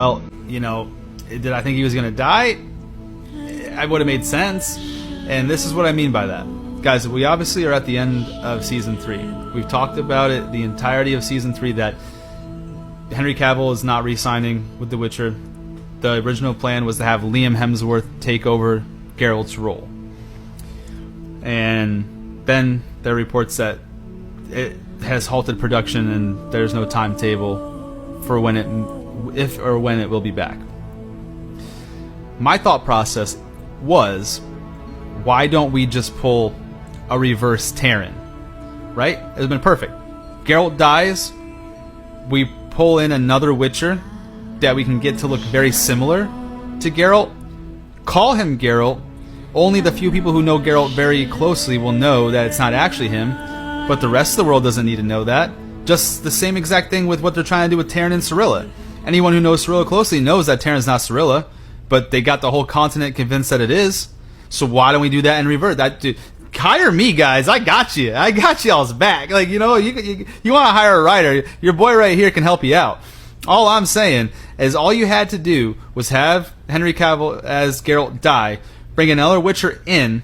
Well, did I think he was going to die? I would have made sense. And this is what I mean by that. Guys, we obviously are at the end of Season 3. We've talked about it the entirety of Season 3 that Henry Cavill is not re-signing with The Witcher. The original plan was to have Liam Hemsworth take over Geralt's role. And then there are reports that it has halted production and there's no timetable for if or when it will be back. My thought process was, why don't we just pull a reverse Terran? Right? It would have been perfect. Geralt dies, we pull in another Witcher that we can get to look very similar to Geralt, call him Geralt. Only the few people who know Geralt very closely will know that it's not actually him, but the rest of the world doesn't need to know that. Just the same exact thing with what they're trying to do with Terran and Cirilla. Anyone who knows Cirilla closely knows that Terran's not Cirilla, but they got the whole continent convinced that it is. So why don't we do that and revert that? Hire me, guys. I got you. I got y'all's back. Like, you want to hire a writer, your boy right here can help you out. All I'm saying is all you had to do was have Henry Cavill as Geralt die, bring another Witcher in,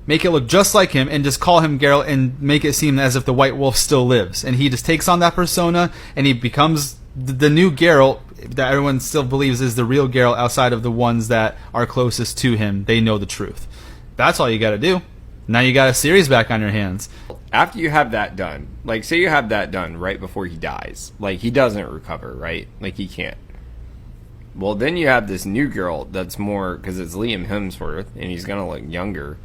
make it look just like him, and just call him Geralt and make it seem as if the White Wolf still lives. And he just takes on that persona, and he becomes the new Geralt that everyone still believes is the real Geralt outside of the ones that are closest to him. They know the truth. That's all you got to do. Now you got a series back on your hands. After you have that done, like, say you have that done right before he dies. Like, he doesn't recover, right? Like, he can't. Well, then you have this new Geralt that's more, because it's Liam Hemsworth, and he's going to look younger.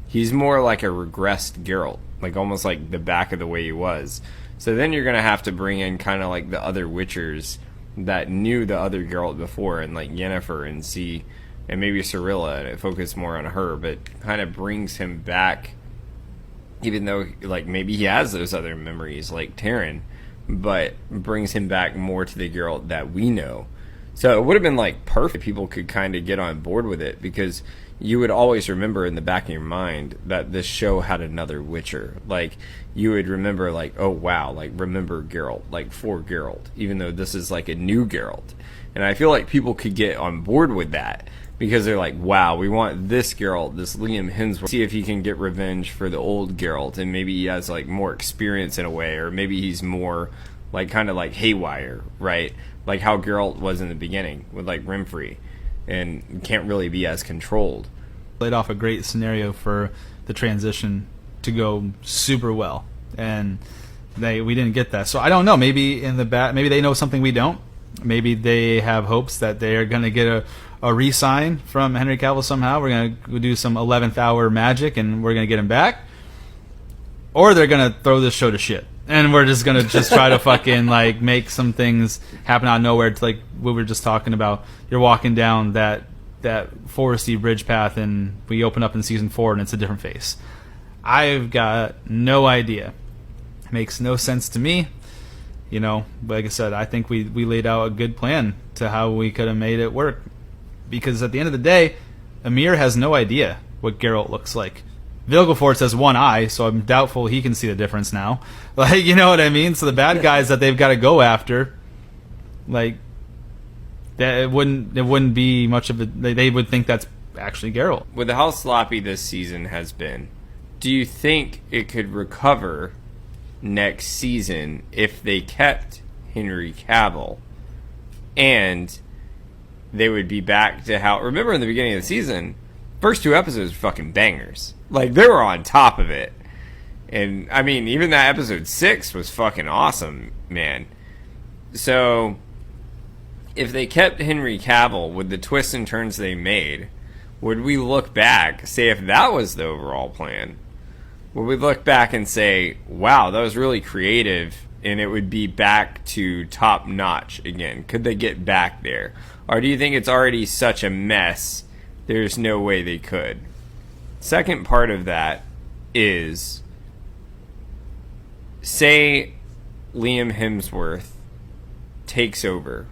He's more like a regressed Geralt, like almost like the back of the way he was. So then you're going to have to bring in kind of like the other Witchers that knew the other Geralt before, and like Yennefer and see, and maybe Cirilla, and it focused more on her, but kind of brings him back, even though like maybe he has those other memories like Terran, but brings him back more to the Geralt that we know. So it would have been like perfect. People could kind of get on board with it because you would always remember in the back of your mind that this show had another Witcher. Like, you would remember, like, oh, wow, like, remember Geralt, like, for Geralt, even though this is, like, a new Geralt. And I feel like people could get on board with that because they're like, wow, we want this Geralt, this Liam Hemsworth, see if he can get revenge for the old Geralt, and maybe he has, like, more experience in a way, or maybe he's more, like, kind of like haywire, right? Like how Geralt was in the beginning with, like, Renfri. And can't really be as controlled. Laid off a great scenario for the transition to go super well, and we didn't get that. So I don't know. Maybe maybe they know something we don't. Maybe they have hopes that they are going to get a re-sign from Henry Cavill somehow. We're going to do some 11th hour magic, and we're going to get him back. Or they're going to throw this show to shit, and we're just going to just try to fucking like make some things happen out of nowhere. To, like what we were just talking about. You're walking down that foresty bridge path, and we open up in Season 4, and it's a different face. I've got no idea. Makes no sense to me. Like I said, I think we laid out a good plan to how we could have made it work. Because at the end of the day, Amir has no idea what Geralt looks like. Vilgefortz has one eye, so I'm doubtful he can see the difference now. Like, you know what I mean? So the bad guys that they've got to go after, like, that it wouldn't be much of a. They would think that's actually Geralt. With how sloppy this season has been, do you think it could recover next season if they kept Henry Cavill and they would be back to how? Remember in the beginning of the season, first 2 episodes were fucking bangers. Like, they were on top of it. And, I mean, even that episode 6 was fucking awesome, man. So, if they kept Henry Cavill with the twists and turns they made, would we look back, say if that was the overall plan, would we look back and say, wow, that was really creative, and it would be back to top notch again? Could they get back there? Or do you think it's already such a mess, there's no way they could? Second part of that is, say Liam Hemsworth takes over.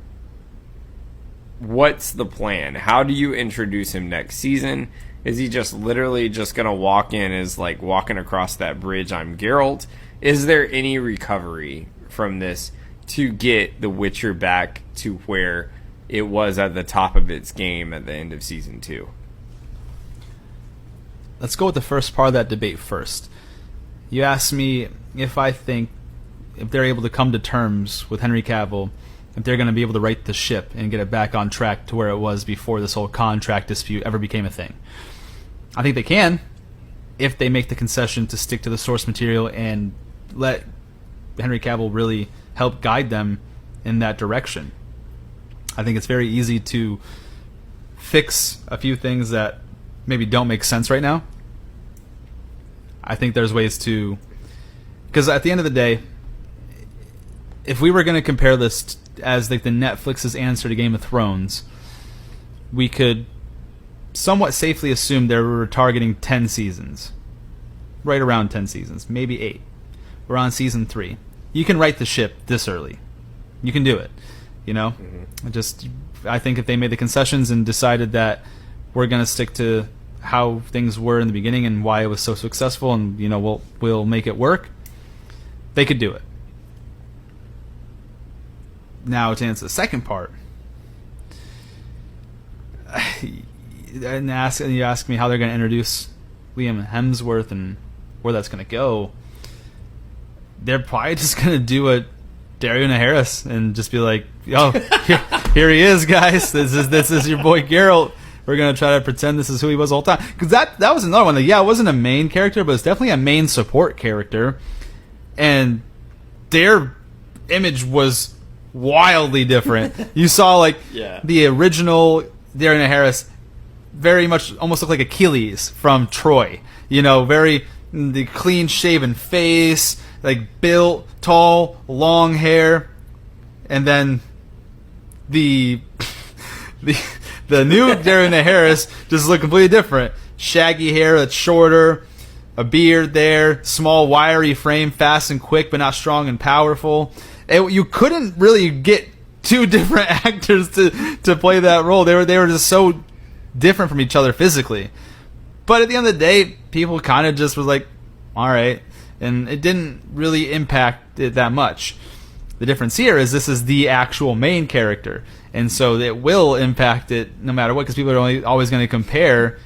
What's the plan? How do you introduce him next season? Is he just literally just going to walk in as like walking across that bridge, I'm Geralt? Is there any recovery from this to get The Witcher back to where it was at the top of its game at the end of season 2. Let's go with the first part of that debate first. You asked me if I think if they're able to come to terms with Henry Cavill, if they're going to be able to right the ship and get it back on track to where it was before this whole contract dispute ever became a thing. I think they can, if they make the concession to stick to the source material and let Henry Cavill really help guide them in that direction. I think it's very easy to fix a few things that maybe don't make sense right now. I think there's ways to... Because at the end of the day, if we were going to compare this as like the Netflix's answer to Game of Thrones, we could somewhat safely assume they were targeting 10 seasons. Right around 10 seasons. Maybe 8. We're on season 3. You can right the ship this early. You can do it. You know? I think if they made the concessions and decided that we're going to stick to how things were in the beginning and why it was so successful, and you know we'll make it work, they could do it. Now to answer the second part, and you ask me how they're going to introduce Liam Hemsworth and where that's going to go. They're probably just going to do a Dario Harris and just be like, "Oh, here he is, guys. This is your boy Geralt. We're going to try to pretend this is who he was the whole time." Because that was another one. It wasn't a main character, but it's definitely a main support character. And their image was wildly different. You saw, the original Dario Harris very much almost looked like Achilles from Troy. The clean-shaven face, built, tall, long hair. And then the new Dario Harris just looked completely different. Shaggy hair that's shorter, a beard there, small wiry frame, fast and quick but not strong and powerful. You couldn't really get two different actors to play that role. They were just so different from each other physically. But at the end of the day, people kind of just was like, all right. And it didn't really impact it that much. The difference here is this is the actual main character. And so it will impact it no matter what, because people are always going to compare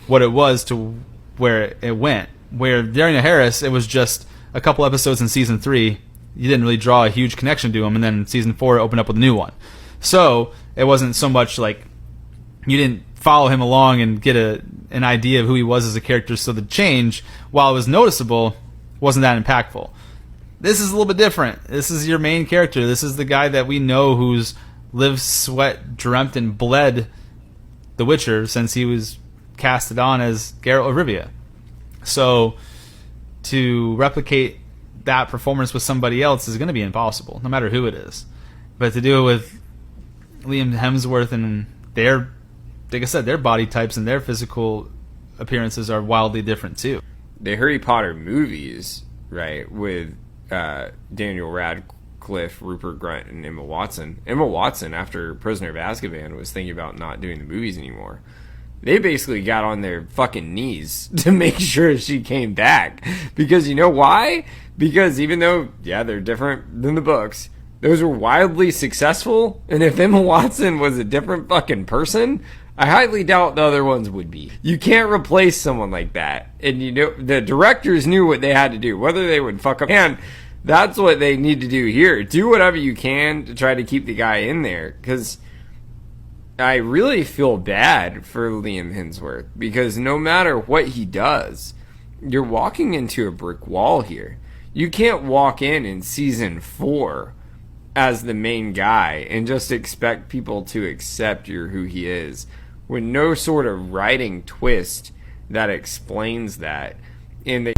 what it was to where it went. Where Dario Harris, it was just a couple episodes in season 3. You didn't really draw a huge connection to him. And then season 4 opened up with a new one. So it wasn't so much like you didn't follow him along and get an idea of who he was as a character. So the change, while it was noticeable, wasn't that impactful. This is a little bit different. This is your main character. This is the guy that we know who's lived, sweat, dreamt, and bled The Witcher since he was casted on as Geralt of Rivia. So to replicate that performance with somebody else is going to be impossible, no matter who it is. But to do it with Liam Hemsworth and like I said, their body types and their physical appearances are wildly different too. The Harry Potter movies, right, with Daniel Radcliffe, Rupert Grint, and Emma Watson. Emma Watson, after Prisoner of Azkaban, was thinking about not doing the movies anymore. They basically got on their fucking knees to make sure she came back. Because you know why? Because even though, they're different than the books, those were wildly successful. And if Emma Watson was a different fucking person, I highly doubt the other ones would be. You can't replace someone like that. And the directors knew what they had to do, whether they would fuck up. And that's what they need to do here. Do whatever you can to try to keep the guy in there. Because I really feel bad for Liam Hemsworth. Because no matter what he does, you're walking into a brick wall here. You can't walk in season 4 as the main guy and just expect people to accept who he is, with no sort of writing twist that explains that. And